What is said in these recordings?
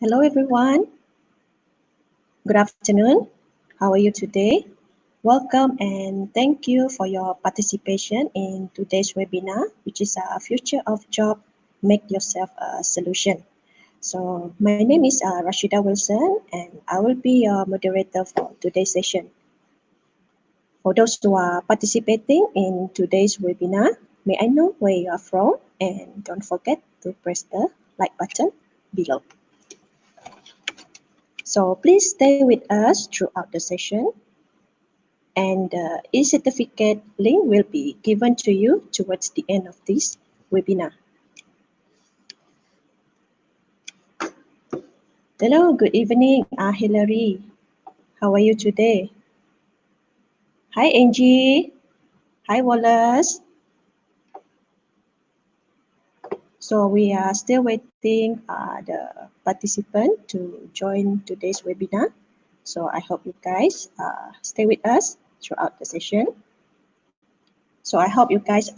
Hello everyone. Good afternoon. How are you today? Welcome and thank you for your participation in today's webinar, which is a future of job, make yourself a solution. So my name is Rashida Wilson and I will be your moderator for today's session. For those who are participating in today's webinar, may I know where you are from and don't forget to press the like button below. So please stay with us throughout the session, and the e-certificate link will be given to you towards the end of this webinar. Hello, good evening, Hillary. How are you today? Hi, Angie. Hi, Wallace. So we are still waiting the participant to join today's webinar. So I hope you guys stay with us throughout the session. So I hope you guys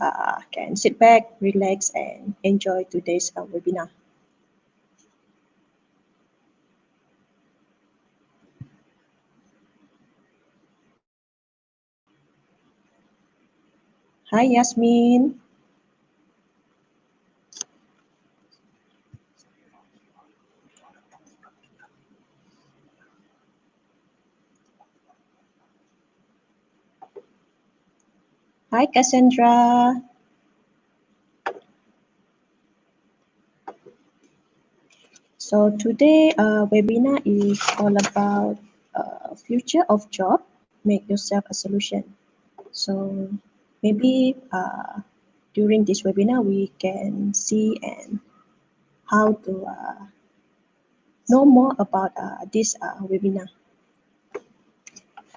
can sit back, relax, and enjoy today's webinar. Hi, Yasmin. Hi, Cassandra. So today webinar is all about future of job, make yourself a solution. So maybe during this webinar we can see and how to know more about this webinar.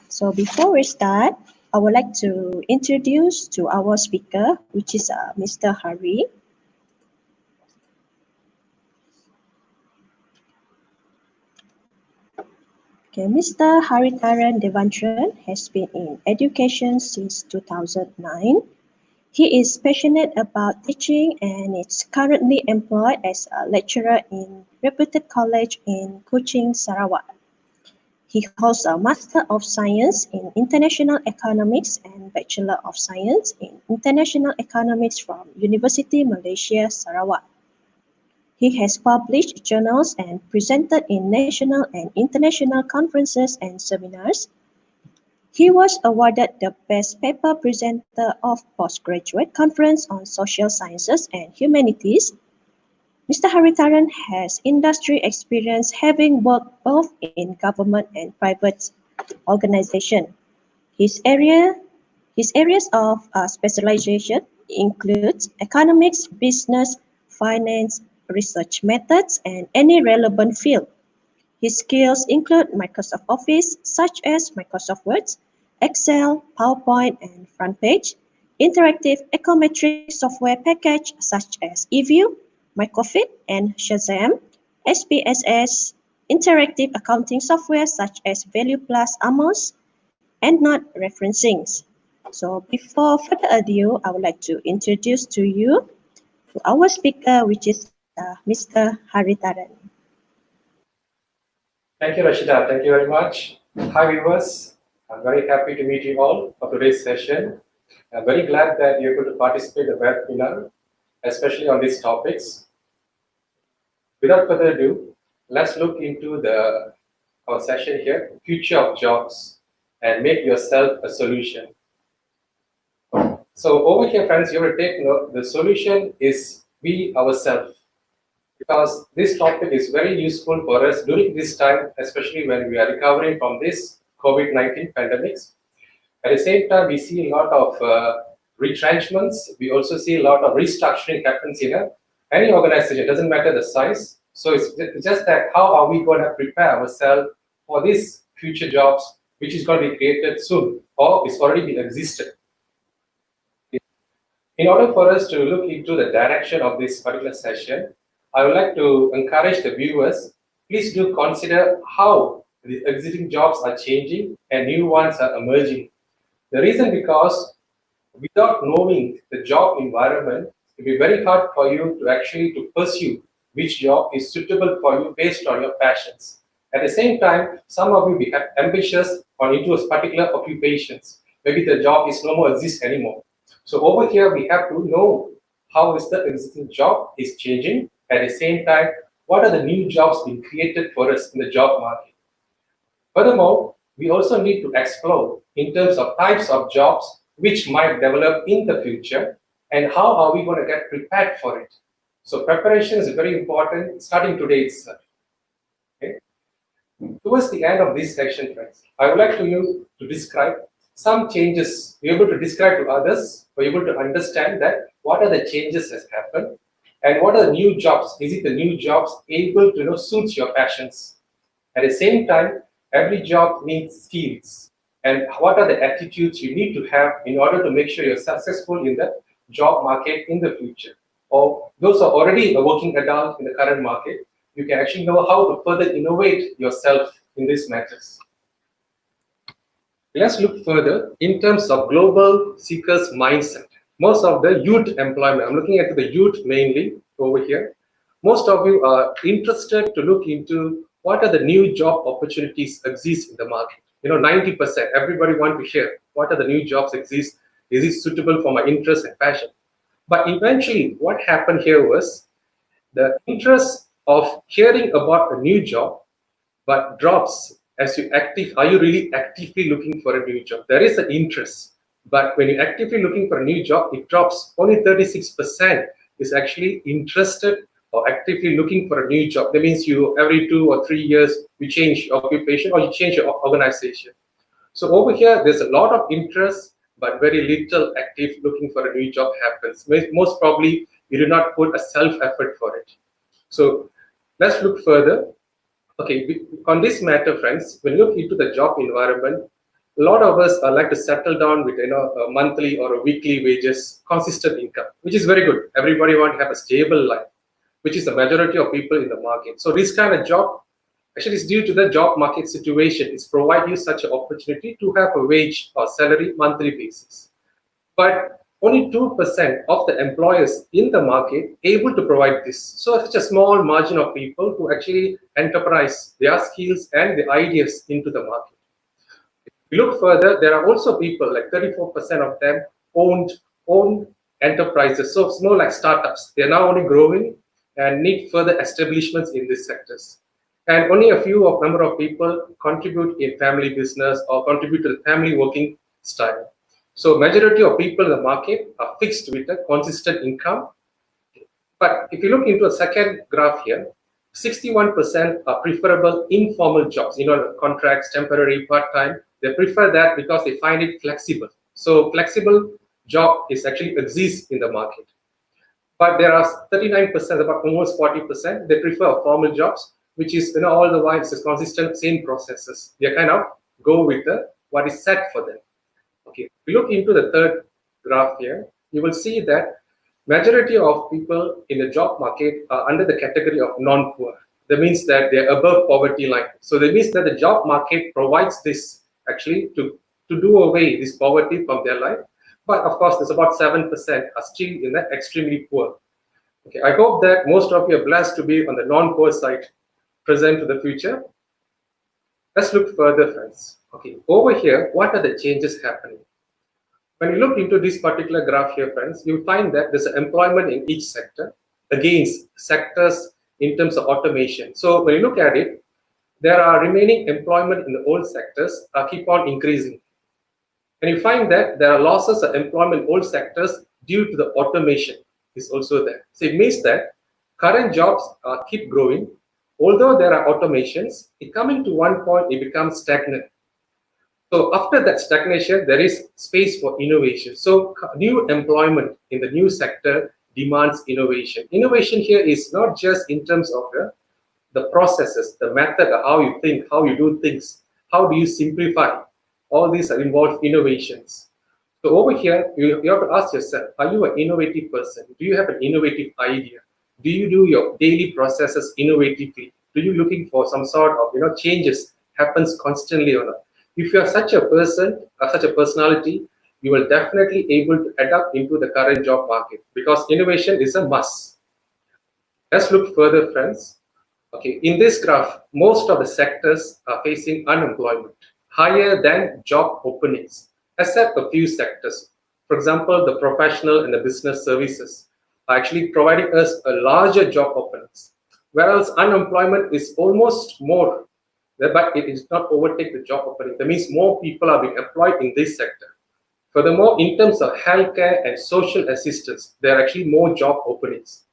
So before we start, I would like to introduce to our speaker, which is Mr. Hari. Okay, Mr. Haritharan Devanthran has been in education since 2009. He is passionate about teaching and is currently employed as a lecturer in reputed college in Kuching, Sarawak. He holds a Master of Science in International Economics and Bachelor of Science in International Economics from University Malaysia, Sarawak. He has published journals and presented in national and international conferences and seminars. He was awarded the Best Paper Presenter of Postgraduate Conference on Social Sciences and Humanities. Mr. Haritharan has industry experience having worked both in government and private organizations. His areas of specialization include economics, business, finance, research methods, and any relevant field. His skills include Microsoft Office, such as Microsoft Word, Excel, PowerPoint, and FrontPage, interactive econometric software package such as eView, Microfit, and Shazam, SPSS, interactive accounting software such as Value Plus Amos, EndNote referencing. So before further ado, I would like to introduce to you to our speaker, which is Mr. Haritharan. Thank you, Rashida. Thank you very much. Hi, viewers. I'm very happy to meet you all for today's session. I'm very glad that you're able to participate in the webinar, especially on these topics. Without further ado, let's look into our session here, future of jobs, and make yourself a solution. So over here, friends, you will take note, the solution is we ourselves. Because this topic is very useful for us during this time, especially when we are recovering from this COVID-19 pandemics. At the same time, we see a lot of retrenchments. We also see a lot of restructuring happens in any organization. It doesn't matter the size. So it's just that how are we going to prepare ourselves for these future jobs, which is going to be created soon or it's already been existed. In order for us to look into the direction of this particular session, I would like to encourage the viewers, please do consider how the existing jobs are changing and new ones are emerging. The reason because without knowing the job environment, it will be very hard for you to actually pursue which job is suitable for you based on your passions. At the same time, some of you become ambitious or into a particular occupations. Maybe the job is no more exist anymore. So over here, we have to know how is the existing job is changing. At the same time, what are the new jobs being created for us in the job market? Furthermore, we also need to explore in terms of types of jobs which might develop in the future and how are we going to get prepared for it. So preparation is very important starting today itself. Okay? Towards the end of this section, friends, I would like you to describe some changes, be able to describe to others, be able to understand that what are the changes that happened and what are the new jobs. Is it the new jobs able to suit your passions? At the same time, every job needs skills. And what are the attitudes you need to have in order to make sure you're successful in the job market in the future? Or those are already a working adult in the current market, you can actually know how to further innovate yourself in these matters. Let's look further in terms of global seekers mindset. Most of the youth employment, I'm looking at the youth mainly over here. Most of you are interested to look into what are the new job opportunities exist in the market. 90%, everybody want to hear what are the new jobs exist. Is it suitable for my interest and passion? But eventually, what happened here was the interest of hearing about a new job, but drops as you are you really actively looking for a new job? There is an interest, but when you're actively looking for a new job, it drops. Only 36% is actually interested or actively looking for a new job. That means you every 2 or 3 years you change your occupation or you change your organization. So over here, there's a lot of interest, but very little active looking for a new job happens. Most probably, you do not put a self-effort for it. So let's look further. Okay, on this matter, friends, when you look into the job environment, a lot of us like to settle down with a monthly or a weekly wages, consistent income, which is very good. Everybody want to have a stable life, which is the majority of people in the market. So this kind of job actually is due to the job market situation. It's provide you such an opportunity to have a wage or salary monthly basis. But only 2% of the employers in the market able to provide this. So such a small margin of people who actually enterprise their skills and the ideas into the market. If you look further, there are also people like 34% of them own enterprises. So it's more like startups. They're now only growing and need further establishments in these sectors. And only a few number of people contribute in family business or contribute to the family working style. So majority of people in the market are fixed with a consistent income. But if you look into a second graph here, 61% are preferable informal jobs, contracts, temporary, part-time. They prefer that because they find it flexible. So flexible job is actually exists in the market. But there are 39%, about almost 40%, they prefer formal jobs, which is all the while it's consistent, same processes. They kind of go with what is set for them. Okay, if you look into the third graph here, you will see that majority of people in the job market are under the category of non-poor. That means that they're above poverty line. So that means that the job market provides this actually to do away this poverty from their life. But of course, there's about 7% are still in the extremely poor. Okay, I hope that most of you are blessed to be on the non-poor side, present to the future. Let's look further, friends. Okay, over here, what are the changes happening? When you look into this particular graph here, friends, you find that there's employment in each sector against sectors in terms of automation. So when you look at it, there are remaining employment in the old sectors keep on increasing. And you find that there are losses of employment in old sectors due to the automation is also there. So it means that current jobs keep growing. Although there are automations, it coming to one point, it becomes stagnant. So after that stagnation, there is space for innovation. So new employment in the new sector demands innovation. Innovation here is not just in terms of the processes, the method, how you think, how you do things, how do you simplify. All these are involved innovations. So over here, you have to ask yourself, are you an innovative person? Do you have an innovative idea? Do you do your daily processes innovatively? Do you looking for some sort of changes happens constantly or not? If you are such a person or such a personality, you will definitely able to adapt into the current job market because innovation is a must. Let's look further, friends. Okay, in this graph, most of the sectors are facing unemployment higher than job openings, except a few sectors. For example, the professional and the business services are actually providing us a larger job openings, whereas unemployment is almost more, but it is not overtake the job opening. That means more people are being employed in this sector. Furthermore, in terms of healthcare and social assistance, there are actually more job openings.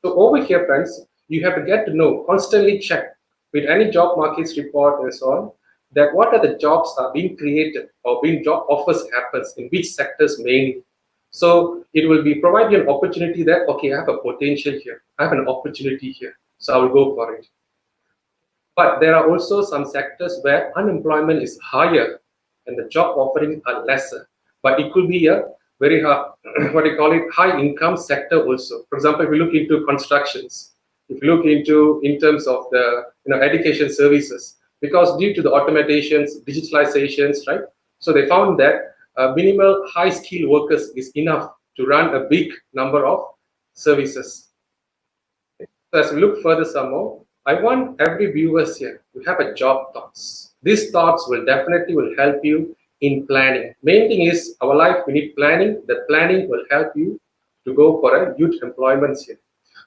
So over here, friends, you have to get to know, constantly check with any job markets report and so on, that what are the jobs are being created or being job offers happens in which sectors mainly. So it will be provide you an opportunity that, okay, I have a potential here, I have an opportunity here, so I will go for it. But there are also some sectors where unemployment is higher and the job offerings are lesser. But it could be a very what do you call it, high income sector also. For example, if we look into constructions, if you look into in terms of the education services, because due to the automations, digitalizations, right? So they found that minimal high skilled workers is enough to run a big number of services. So as we look further some more, I want every viewers here to have a job thoughts. These thoughts will definitely will help you in planning. Main thing is our life, we need planning. The planning will help you to go for a youth employment here.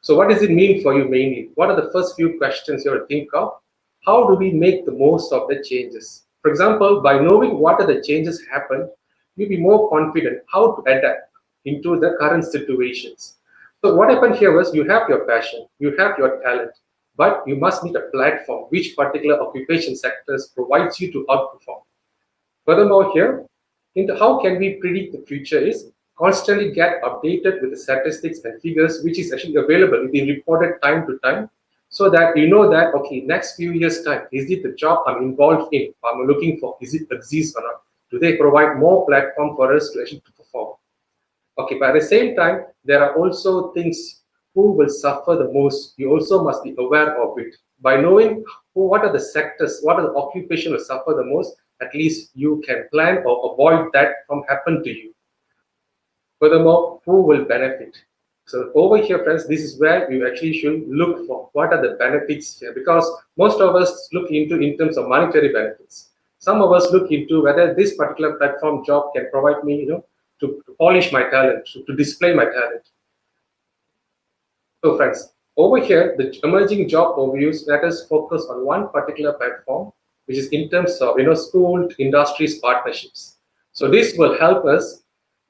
So what does it mean for you mainly? What are the first few questions you have to think of? How do we make the most of the changes? For example, by knowing what are the changes happen, you'll be more confident how to adapt into the current situations. So what happened here was you have your passion, you have your talent, but you must need a platform which particular occupation sectors provides you to outperform. Furthermore here, into how can we predict the future is constantly get updated with the statistics and figures which is actually available, being reported time to time, so that you know that, okay, next few years time, is it the job I'm involved in, I'm looking for, is it exists or not? Do they provide more platform for us to actually perform? Okay, but at the same time, there are also things who will suffer the most. You also must be aware of it. By knowing what are the sectors, what are the occupation will suffer the most, at least you can plan or avoid that from happen to you. Furthermore, who will benefit? So over here, friends, this is where you actually should look for what are the benefits here, because most of us look into in terms of monetary benefits. Some of us look into whether this particular platform job can provide me, to polish my talent, to display my talent. So friends, over here, the emerging job overviews, let us focus on one particular platform, which is in terms of, school industries partnerships. So this will help us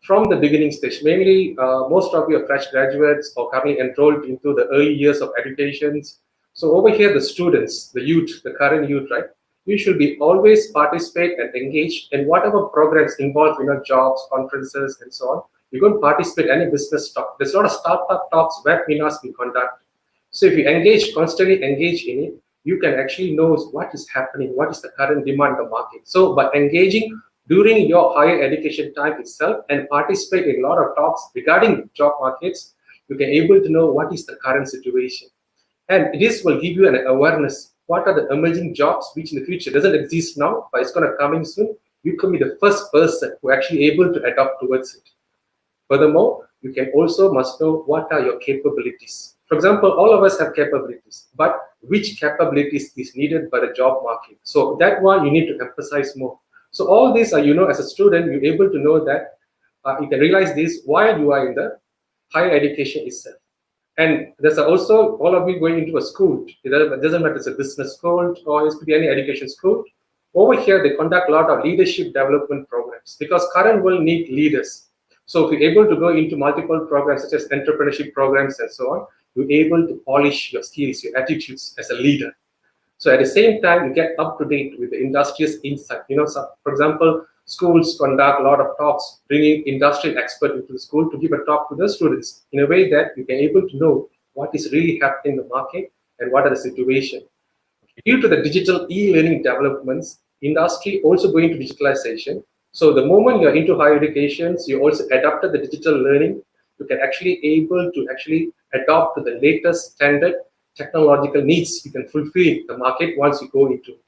from the beginning stage. Mainly, most of you are fresh graduates or currently enrolled into the early years of educations. So over here, the students, the youth, the current youth, right? You should be always participate and engage in whatever programs involved, jobs, conferences, and so on. You're going to participate in any business talk. There's a lot of startup talks, webinars we conduct. So if you constantly engage in it, you can actually know what is happening, what is the current demand of the market. So by engaging during your higher education time itself and participate in a lot of talks regarding job markets, you can able to know what is the current situation. And this will give you an awareness. What are the emerging jobs which in the future doesn't exist now, but it's going to come in soon? You can be the first person who actually able to adapt towards it. Furthermore, you can also must know what are your capabilities. For example, all of us have capabilities, but which capabilities is needed by the job market? So that one you need to emphasize more. So all these are, as a student, you're able to know that you can realize this while you are in the higher education itself. And there's also all of you going into a school. It doesn't matter if it's a business school or it could be any education school. Over here, they conduct a lot of leadership development programs because current world need leaders. So if you're able to go into multiple programs such as entrepreneurship programs and so on, you're able to polish your skills, your attitudes as a leader. So at the same time, you get up to date with the industrious insight. So for example, schools conduct a lot of talks, bringing industrial experts into the school to give a talk to the students in a way that you can able to know what is really happening in the market and what are the situation. Due to the digital e-learning developments, industry also going to digitalization. So the moment you're into higher educations, you also adapted the digital learning. You can actually able to actually adopt to the latest standard technological needs. You can fulfill the market once you go into it.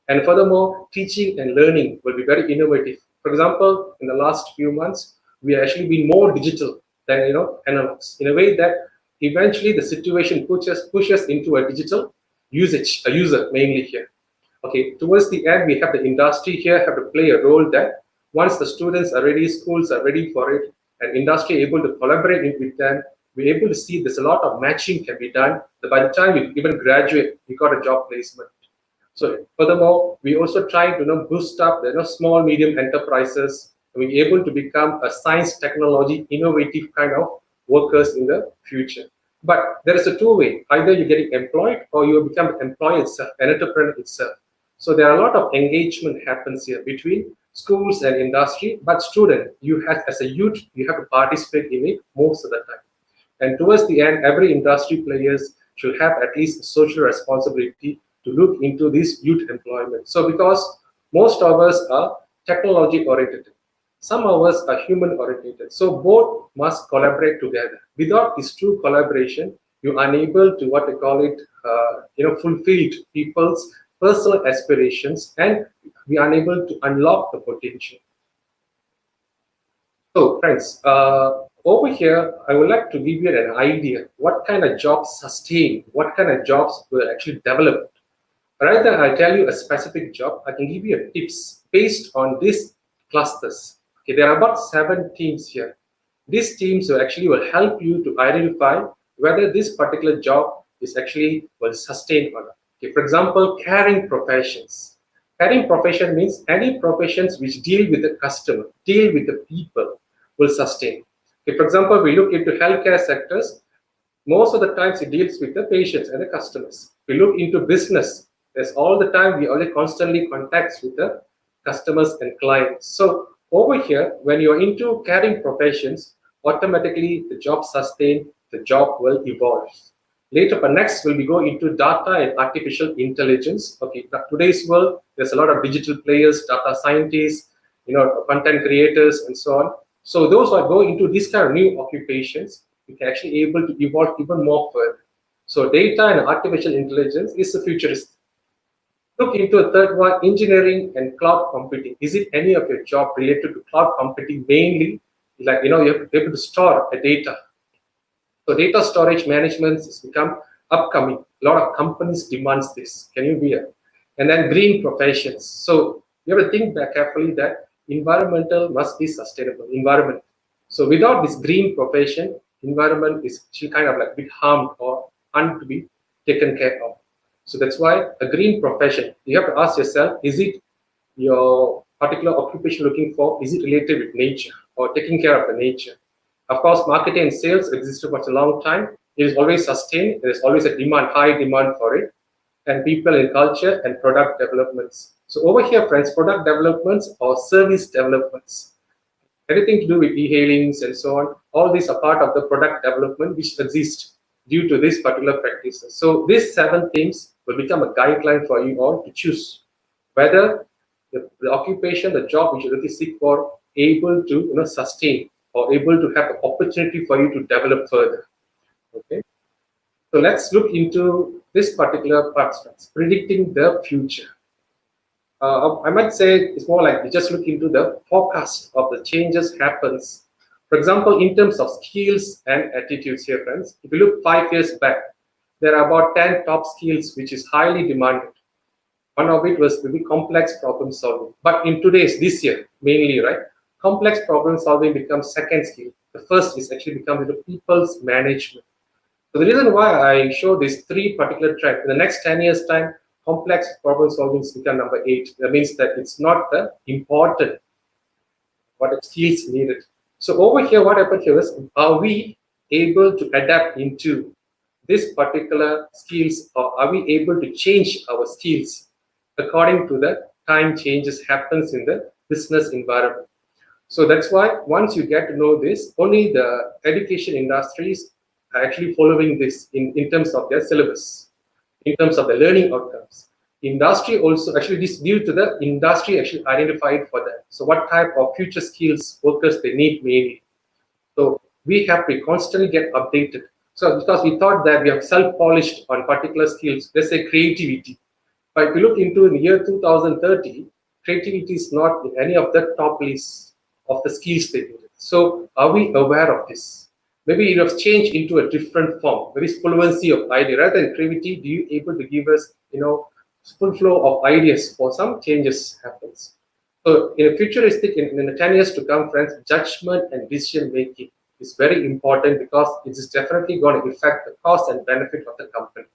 And furthermore, teaching and learning will be very innovative. For example, in the last few months, we have actually been more digital than analogs in a way that eventually the situation pushes into a digital usage, a user mainly here. Okay, towards the end, we have the industry here have to play a role that once the students are ready, schools are ready for it, and industry able to collaborate with them, we're able to see there's a lot of matching can be done. That by the time you even graduate, you got a job placement. So furthermore, we also try to boost up the small medium enterprises. We're able to become a science, technology, innovative kind of workers in the future. But there is a two-way. Either you're getting employed or you become an employee itself, an entrepreneur itself. So there are a lot of engagement happens here between schools and industry. But student, you have as a youth, you have to participate in it most of the time. And towards the end, every industry players should have at least a social responsibility to look into this youth employment. So because most of us are technology oriented, some of us are human oriented. So both must collaborate together. Without this true collaboration, you are unable to what they call it, fulfill people's personal aspirations, and we are unable to unlock the potential. So friends, over here, I would like to give you an idea what kind of jobs sustain, what kind of jobs will actually develop. Rather than I tell you a specific job, I can give you a tips based on these clusters. Okay, there are about 7 teams here. These teams will help you to identify whether this particular job is actually will sustain or not. Okay, for example, caring professions. Caring profession means any professions which deal with the customer, deal with the people will sustain. Okay, for example, we look into healthcare sectors, most of the times it deals with the patients and the customers. We look into business, there's all the time we only constantly contacts with the customers and clients. So over here, when you're into caring professions, automatically the job sustain, the job will evolve. Later, but next will be go into data and artificial intelligence. Okay, today's world, there's a lot of digital players, data scientists, content creators, and so on. So those who are going into these kind of new occupations, you can actually able to evolve even more further. So data and artificial intelligence is the futuristic. Look into a third one, engineering and cloud computing. Is it any of your job related to cloud computing? Mainly, you have to be able to store the data. So data storage management has become upcoming. A lot of companies demands this. Can you hear? And then green professions. So you have to think back carefully that environmental must be sustainable. Environment. So without this green profession, environment is kind of like a bit harmed or unto to be taken care of. So that's why a green profession, you have to ask yourself, is it your particular occupation looking for, is it related with nature or taking care of the nature? Of course, marketing and sales existed for a long time. It is always sustained. There is always a demand, high demand for it. And people in culture and product developments. So over here, friends, product developments or service developments. Anything to do with e-hailings and so on, all these are part of the product development which exists due to this particular practices. So these 7 things will become a guideline for you all to choose whether the occupation, the job which you really seek for, able to sustain or able to have an opportunity for you to develop further. Okay. So let's look into this particular part, predicting the future. I might say it's more like we just look into the forecast of the changes happens. For example, in terms of skills and attitudes here, friends, if you look 5 years back, there are about 10 top skills which is highly demanded. One of it was maybe complex problem solving. But in this year, mainly, right, complex problem solving becomes second skill. The first is actually becoming the people's management. So the reason why I show these 3 particular tracks, in the next 10 years time, complex problem solving is become number 8. That means that it's not the important what skills needed. So over here, what happened here is, are we able to adapt into this particular skills, or are we able to change our skills according to the time changes happens in the business environment? So that's why once you get to know this, only the education industries are actually following this in terms of their syllabus, in terms of the learning outcomes. Industry also, actually this due to the industry actually identified for that. So what type of future skills workers they need mainly. So we have to constantly get updated. So because we thought that we have self-polished on particular skills, let's say creativity. But if you look into the year 2030, creativity is not in any of the top lists of the skills they needed. So are we aware of this? Maybe you have changed into a different form. There is fluency of idea rather than creativity. Do you able to give us, full flow of ideas for some changes happens? So in a futuristic, in the 10 years to come, friends, judgment and decision making is very important because it is definitely going to affect the cost and benefit of the company.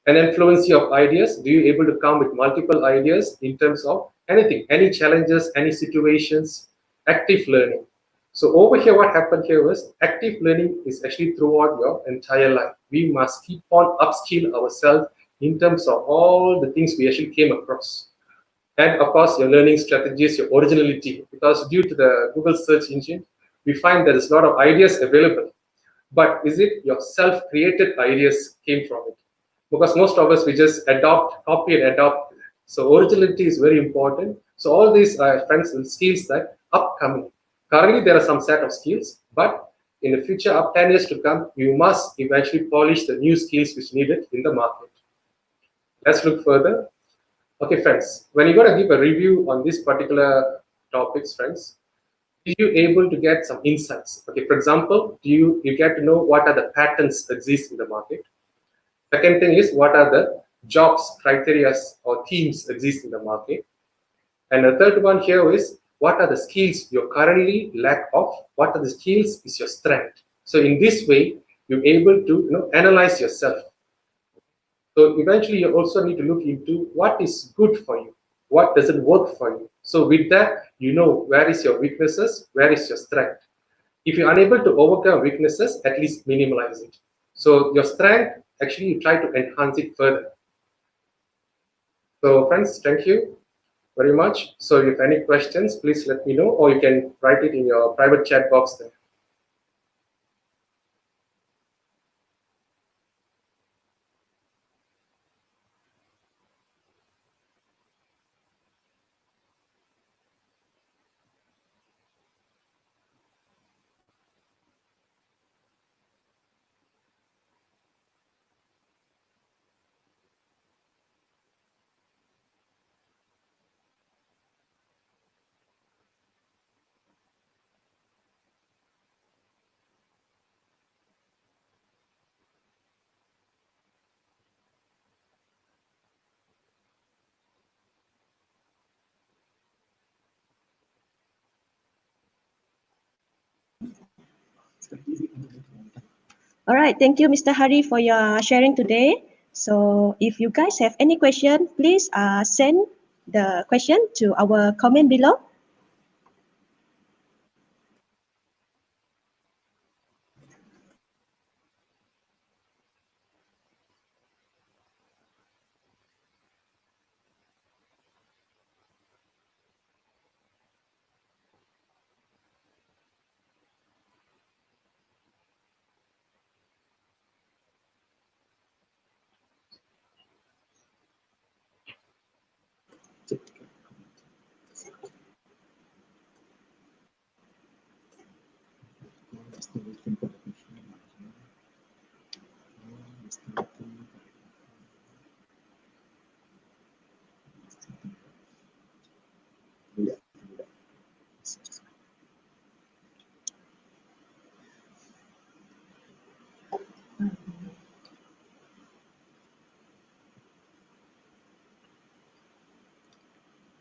And then fluency of ideas. Do you able to come with multiple ideas in terms of anything, any challenges, any situations? Active learning. So over here, what happened here was active learning is actually throughout your entire life. We must keep on upskill ourselves in terms of all the things we actually came across. And of course, your learning strategies, your originality, because due to the Google search engine, we find there is a lot of ideas available. But is it your self-created ideas came from it? Because most of us, we just adopt, copy and adopt. So originality is very important. So all these friends and skills that upcoming. Currently, there are some set of skills, but in the future, up 10 years to come, you must eventually polish the new skills which needed in the market. Let's look further. Okay, friends, when you're going to give a review on this particular topics, friends, are you able to get some insights? Okay, for example, you get to know what are the patterns exist in the market. Second thing is what are the jobs, criteria or themes exist in the market. And the third one here is what are the skills you currently lack of, what are the skills is your strength. So in this way, you're able to analyze yourself. So eventually you also need to look into what is good for you, what doesn't work for you. So with that, you know where is your weaknesses, where is your strength. If you're unable to overcome weaknesses, at least minimize it. So your strength, actually you try to enhance it further. So friends, thank you very much. So if any questions, please let me know, or you can write it in your private chat box there. All right, thank you, Mr. Hari, for your sharing today. So if you guys have any question, please send the question to our comment below.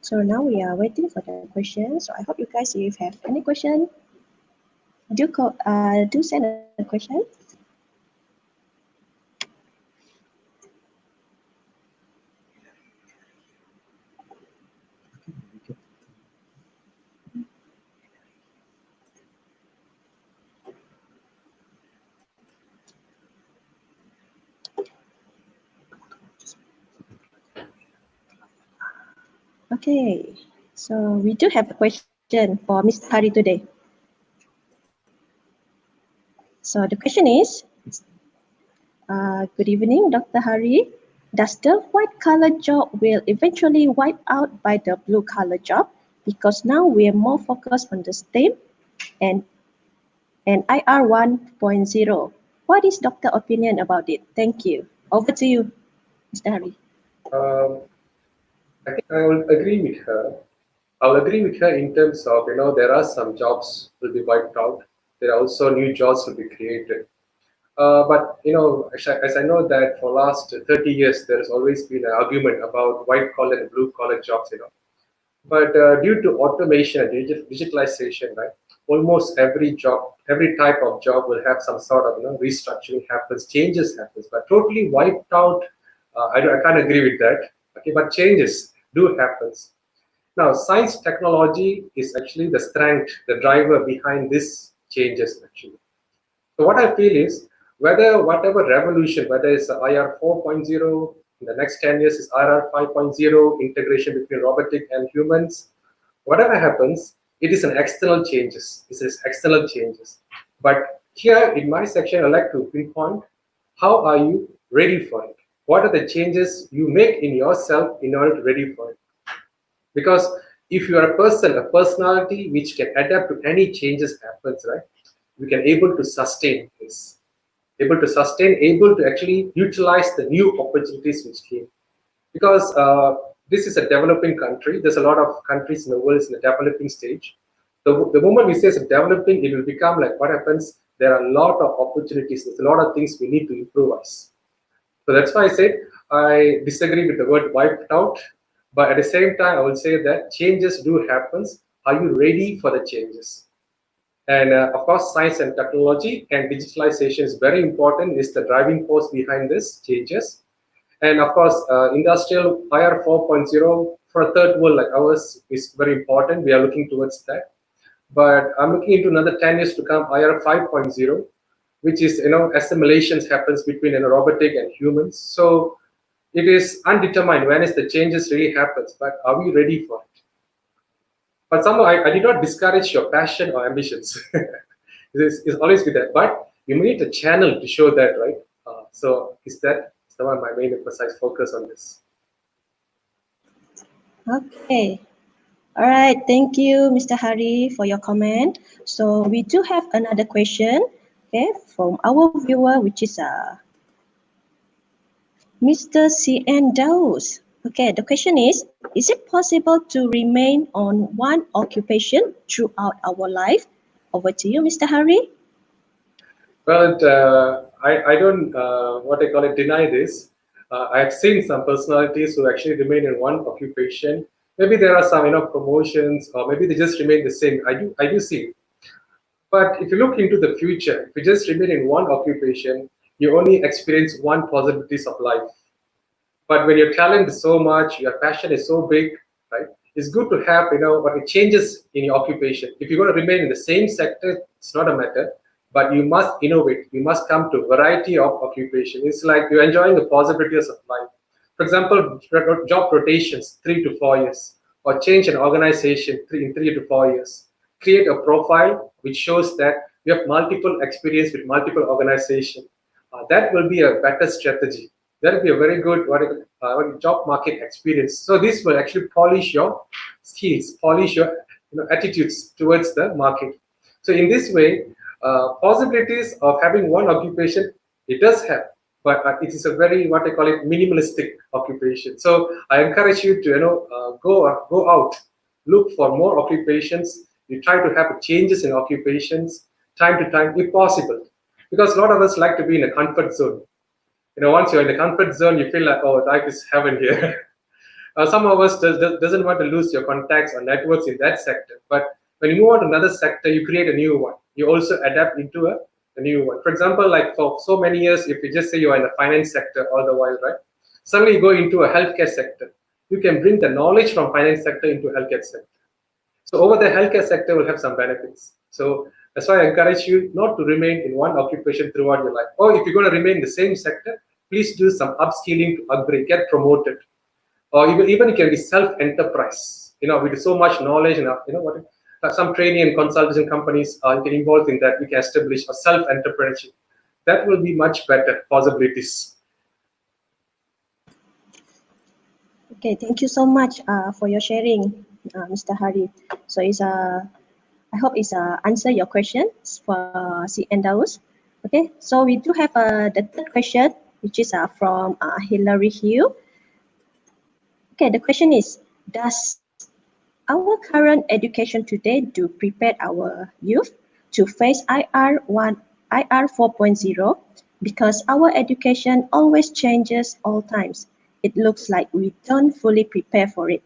So now we are waiting for the question. So I hope you guys, if you have any question, do send a question. Okay, so we do have a question for Mr. Hari today. So the question is, good evening, Dr. Hari. Does the white collar job will eventually wipe out by the blue collar job? Because now we are more focused on the STEM and IR 1.0. What is Dr. opinion about it? Thank you. Over to you, Mr. Hari. I think I will agree with her. I'll agree with her in terms of, there are some jobs will be wiped out. There are also new jobs will be created. But as I know that for last 30 years, there has always been an argument about white collar and blue collar jobs. But due to automation and digitalization, right, almost every job, every type of job will have some sort of restructuring happens, changes happens. But totally wiped out, I can't agree with that. Okay, but changes do happens. Now, science technology is actually the strength, the driver behind this changes actually. So what I feel is whatever revolution, whether it's IR 4.0, in the next 10 years is IR 5.0, integration between robotic and humans, whatever happens, it is an external changes. It is external changes. But here in my section, I'd like to pinpoint how are you ready for it? What are the changes you make in yourself in order to ready for it? Because if you are a person, a personality which can adapt to any changes happens, right? You can able to sustain this, able to actually utilize the new opportunities which came. Because this is a developing country. There's a lot of countries in the world in the developing stage. The moment we say it's developing, it will become like what happens. There are a lot of opportunities. There's a lot of things we need to improvise. So that's why I said I disagree with the word wiped out. But at the same time, I will say that changes do happen. Are you ready for the changes? And of course, science and technology and digitalization is very important. It's the driving force behind this changes. And of course, industrial IR 4.0 for a third world like ours is very important. We are looking towards that. But I'm looking into another 10 years to come, IR 5.0, which is, assimilations happens between robotic and humans. So it is undetermined when is the changes really happens, but are we ready for it? But somehow I did not discourage your passion or ambitions. It's always with that. But you need a channel to show that, right? So is that one my main emphasize focus on this? Okay. All right. Thank you, Mr. Hari, for your comment. So we do have another question, okay, from our viewer, which is Mr. CN Daus. Okay, the question is it possible to remain on one occupation throughout our life? Over to you, Mr. Hari. Well, I don't, what I call it, deny this. I've seen some personalities who actually remain in one occupation. Maybe there are some, promotions, or maybe they just remain the same. I do see. But if you look into the future, if you just remain in one occupation, you only experience one possibilities of life. But when your talent is so much, your passion is so big, right? It's good to have, what it changes in your occupation. If you're going to remain in the same sector, it's not a matter, but you must innovate. You must come to a variety of occupation. It's like you're enjoying the possibilities of life. For example, job rotations, 3 to 4 years, or change an organization in 3 to 4 years. Create a profile which shows that you have multiple experience with multiple organizations. That will be a better strategy. That will be a very good job market experience. So this will actually polish your skills, polish your attitudes towards the market. So in this way, possibilities of having one occupation, it does have, but it is a very what I call it minimalistic occupation. So I encourage you to go out, look for more occupations. You try to have changes in occupations time to time if possible, because a lot of us like to be in a comfort zone. Once you're in the comfort zone, you feel like, oh, life is heaven here. Some of us doesn't want to lose your contacts or networks in that sector. But when you move on to another sector, you create a new one. You also adapt into a new one. For example, like for so many years, if you just say you're in the finance sector all the while, right? Suddenly you go into a healthcare sector. You can bring the knowledge from finance sector into healthcare sector. So over the healthcare sector will have some benefits. So that's why I encourage you not to remain in one occupation throughout your life. Or if you're going to remain in the same sector, please do some upskilling to upgrade, get promoted. Or even you can be self-enterprise. With so much knowledge and some training and consultation companies you can involve in that. You can establish a self-entrepreneurship. That will be much better possibilities. Okay, thank you so much for your sharing, Mr. Hari. So I hope it's answer your questions for CN Daus. Okay, so we do have the third question, which is from Hilary Hill. Okay, the question is, does our current education today do prepare our youth to face IR 4.0 because our education always changes all times. It looks like we don't fully prepare for it.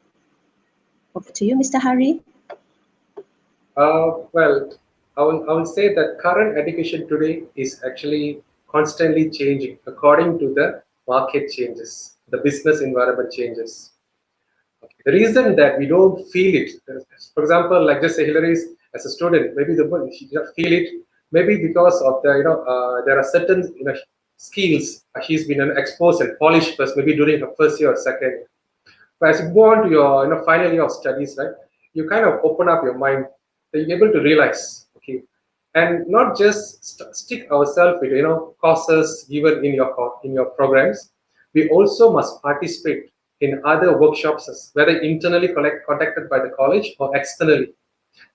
Over to you, Mr. Hari. Well, I will say that current education today is actually constantly changing according to the market changes, the business environment changes. The reason that we don't feel it, for example, like just say Hillary's as a student, maybe she doesn't feel it, maybe because of the there are certain skills she's been exposed and polished first, maybe during her first year or second year. But as you go on to your final year of studies, right, you kind of open up your mind that you're able to realize, okay, and not just stick ourselves with courses given in your programs. We also must participate in other workshops, whether internally contacted by the college or externally.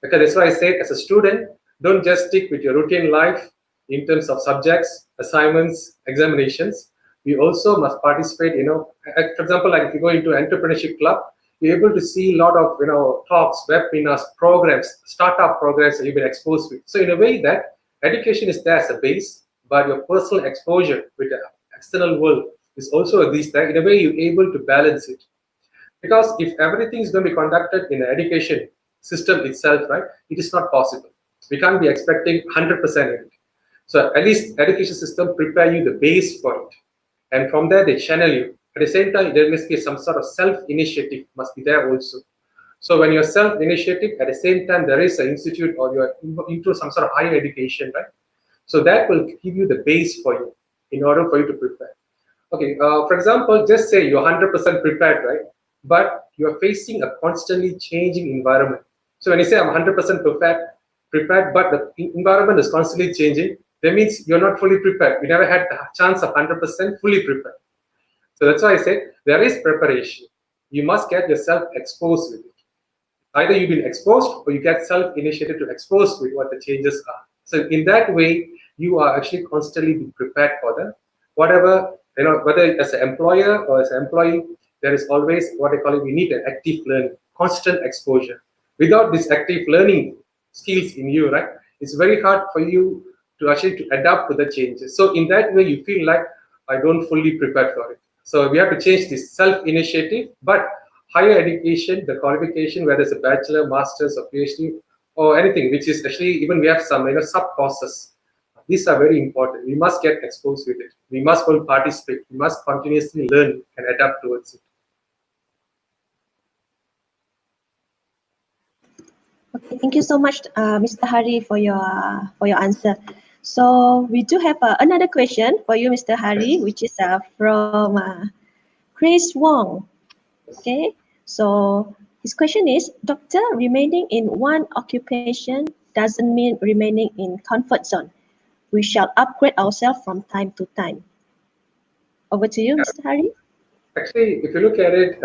Because that's why I said, as a student, don't just stick with your routine life in terms of subjects, assignments, examinations. We also must participate. For example, like if you go into entrepreneurship club, you're able to see a lot of talks, webinars, programs, startup programs that you've been exposed with. So in a way, that education is there as a base, but your personal exposure with the external world is also a these there. In a way, you're able to balance it. Because if everything is going to be conducted in the education system itself, right, it is not possible. We can't be expecting 100% in it. So at least education system prepare you the base for it. And from there, they channel you. At the same time, there must be some sort of self-initiative must be there also. So when you're self-initiative, at the same time, there is an institute or you're into some sort of higher education, right? So that will give you the base for you in order for you to prepare. Okay, for example, just say you're 100% prepared, right? But you're facing a constantly changing environment. So when you say I'm 100% prepared, but the environment is constantly changing, that means you're not fully prepared. You never had the chance of 100% fully prepared. So that's why I say there is preparation. You must get yourself exposed with it. Either you've been exposed or you get self-initiated to expose with what the changes are. So in that way, you are actually constantly being prepared for the whatever, whether as an employer or as an employee, there is always what I call it, we need an active learning, constant exposure. Without this active learning skills in you, right, it's very hard for you to actually to adapt to the changes. So in that way, you feel like I don't fully prepare for it. So we have to change this self-initiative, but higher education, the qualification, whether it's a bachelor, master's, or PhD, or anything, which is actually even we have some sub-courses. These are very important. We must get exposed with it. We must participate. We must continuously learn and adapt towards it. Okay, thank you so much, Mr. Hari, for your answer. So we do have another question for you, Mr. Hari, which is from Chris Wong. Okay, so his question is, Doctor, remaining in one occupation doesn't mean remaining in comfort zone. We shall upgrade ourselves from time to time. Over to you, Mr. Hari. Actually, if you look at it,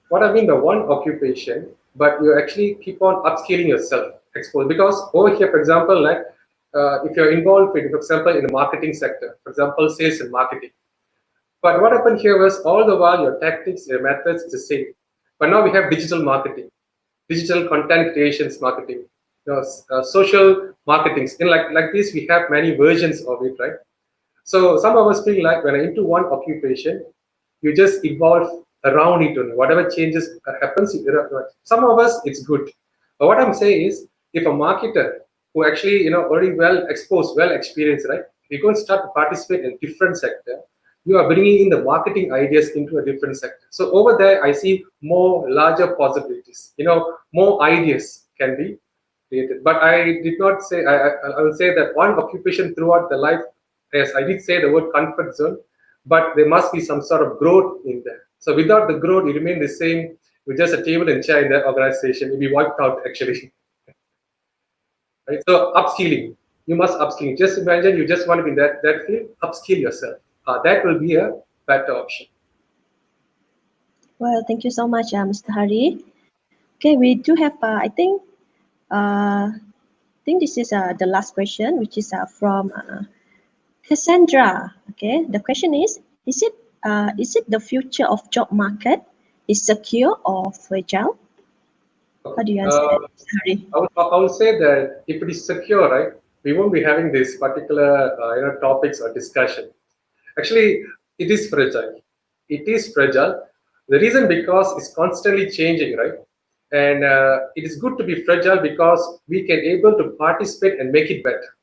what I mean by one occupation, but you actually keep on upskilling yourself, expose. Because over here, for example, like if you're involved with, for example, in the marketing sector, for example, sales and marketing. But what happened here was all the while your tactics, your methods is the same. But now we have digital marketing, digital content creations marketing, social marketings. In like this, we have many versions of it, right? So some of us feel like when I'm into one occupation, you just evolve around it only. Whatever changes happens, some of us it's good. But what I'm saying is, if a marketer who actually already well exposed, well experienced, right? You're going to start to participate in a different sector. You are bringing in the marketing ideas into a different sector. So over there, I see more larger possibilities. More ideas can be created. But I did not say. I will say that one occupation throughout the life. Yes, I did say the word comfort zone, but there must be some sort of growth in there. So without the growth, you remain the same with just a table and chair in the organization. You'll be wiped out actually. Right? So upskilling, you must upskill. Just imagine you just want to be in that field, upskill yourself. That will be a better option. Well, thank you so much, Mr. Hari. Okay, we do have, I think this is the last question, which is from Cassandra. Okay, the question is it the future of job market is secure or fragile? How do you answer Uh, that, Mr. Hari? I will say that if it is secure, right, we won't be having this particular topics or discussion. Actually, it is fragile. It is fragile. The reason because it's constantly changing, right? And it is good to be fragile because we can able to participate and make it better.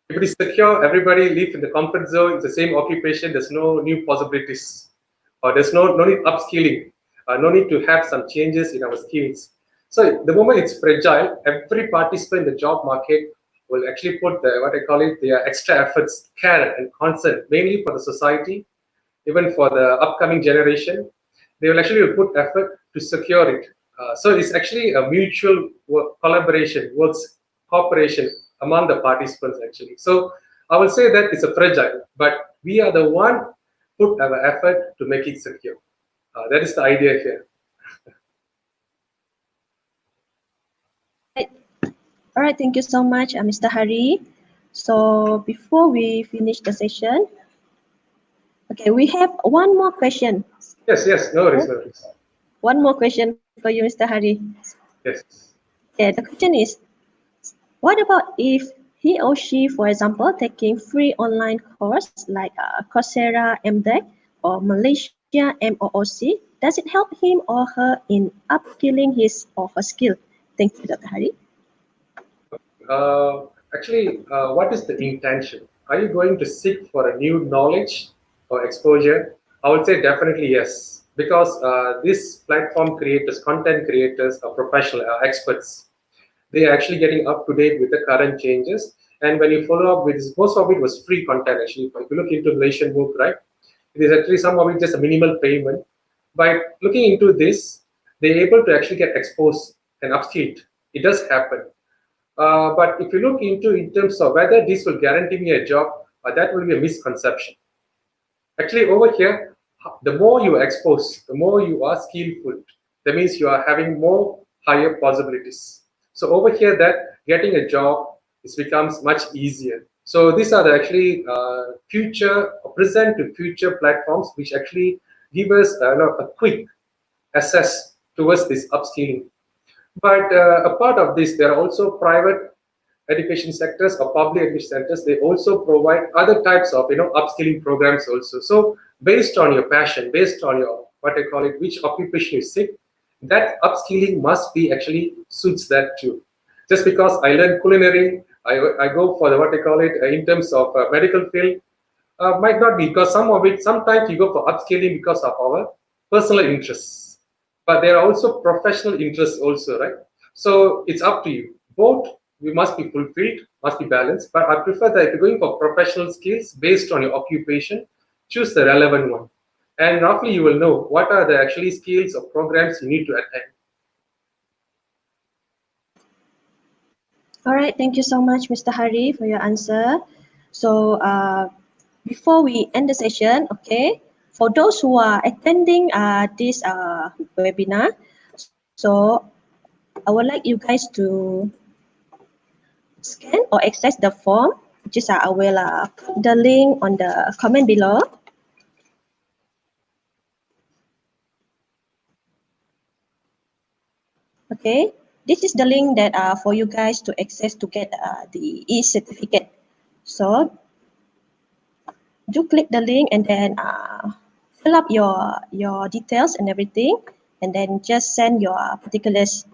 If it is secure, everybody live in the comfort zone. It's the same occupation. There's no new possibilities, or there's no need upskilling. No need to have some changes in our skills. So the moment it's fragile, every participant in the job market will actually put the what I call it their extra efforts, care and concern, mainly for the society, even for the upcoming generation. They will actually put effort to secure it. So it's actually a mutual collaboration, works cooperation among the participants actually. So I will say that it's a fragile, but we are the one put our effort to make it secure. That is the idea here. Right. All right, thank you so much, Mr. Hari. So before we finish the session, okay, we have one more question. Yes, yes, no worries, no worries. One more question for you, Mr. Hari. Yes. Okay, the question is, what about if he or she, for example, taking free online course like Coursera MDEC or Malaysia MOOC, does it help him or her in upskilling his or her skill? Thank you, Dr. Hari. What is the intention? Are you going to seek for a new knowledge or exposure? I would say definitely yes, because this platform creators, content creators, are professional, are experts. They are actually getting up to date with the current changes. And when you follow up with this, most of it was free content actually. If you look into Malaysian book, right, it is actually some of it just a minimal payment. By looking into this, they're able to actually get exposed and upskilled. It does happen. But if you look into in terms of whether this will guarantee me a job, that will be a misconception. Actually, over here, the more you are exposed, the more you are skillful. That means you are having more higher possibilities. So over here, that getting a job is becomes much easier. So these are the actually future, present to future platforms which actually give us a quick access towards this upskilling. But a part of this, there are also private education sectors or public education sectors. They also provide other types of upskilling programs also. So based on your passion, based on your what I call it, which occupation you seek, that upskilling must be actually suits that too. Just because I learn culinary, I go for the what I call it in terms of medical field, might not be because some of it sometimes you go for upscaling because of our personal interests, but there are also professional interests also, right? So it's up to you. Both we must be fulfilled, must be balanced. But I prefer that if you're going for professional skills based on your occupation, choose the relevant one, and roughly you will know what are the actually skills or programs you need to attend. All right, thank you so much, Mr. Hari, for your answer. So before we end the session, okay, for those who are attending this webinar, so I would like you guys to scan or access the form, which is I will put the link on the comment below. Okay, this is the link that for you guys to access to get the e-certificate. So do click the link and then fill up your details and everything, and then just send your particulars.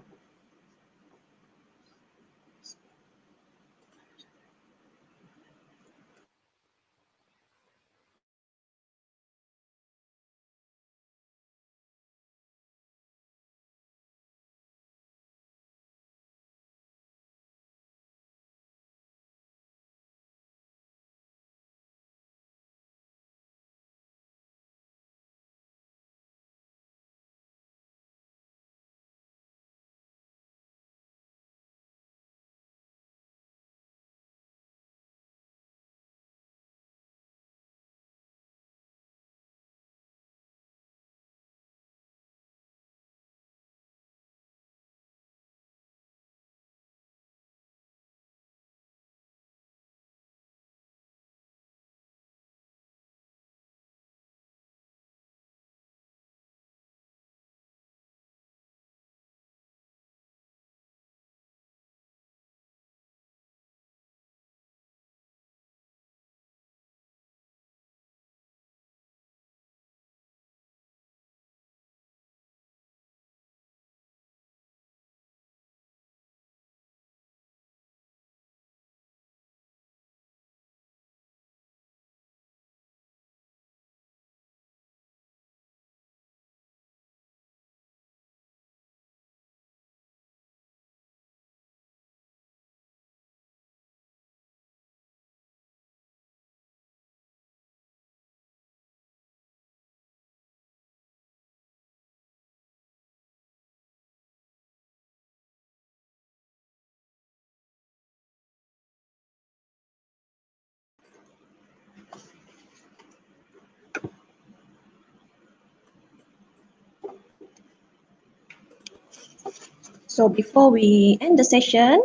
So before we end the session,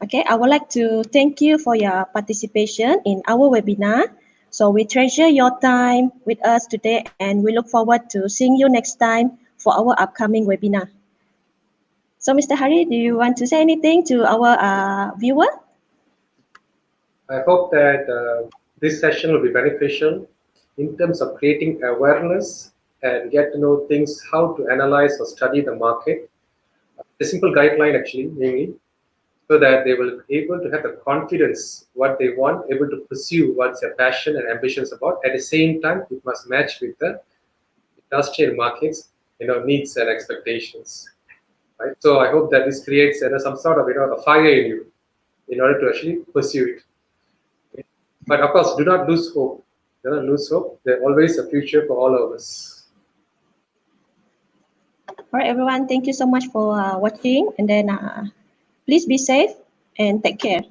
okay, I would like to thank you for your participation in our webinar. So we treasure your time with us today and we look forward to seeing you next time for our upcoming webinar. So Mr. Hari, do you want to say anything to our viewer? I hope that this session will be beneficial in terms of creating awareness and get to know things, how to analyze or study the market. A simple guideline actually, mainly, so that they will be able to have the confidence what they want, able to pursue what's their passion and ambitions about. At the same time, it must match with the industrial markets, needs and expectations. Right? So I hope that this creates some sort of a fire in you in order to actually pursue it. But of course, do not lose hope. Do not lose hope. There's always a future for all of us. All right, everyone, thank you so much for watching, and then please be safe and take care.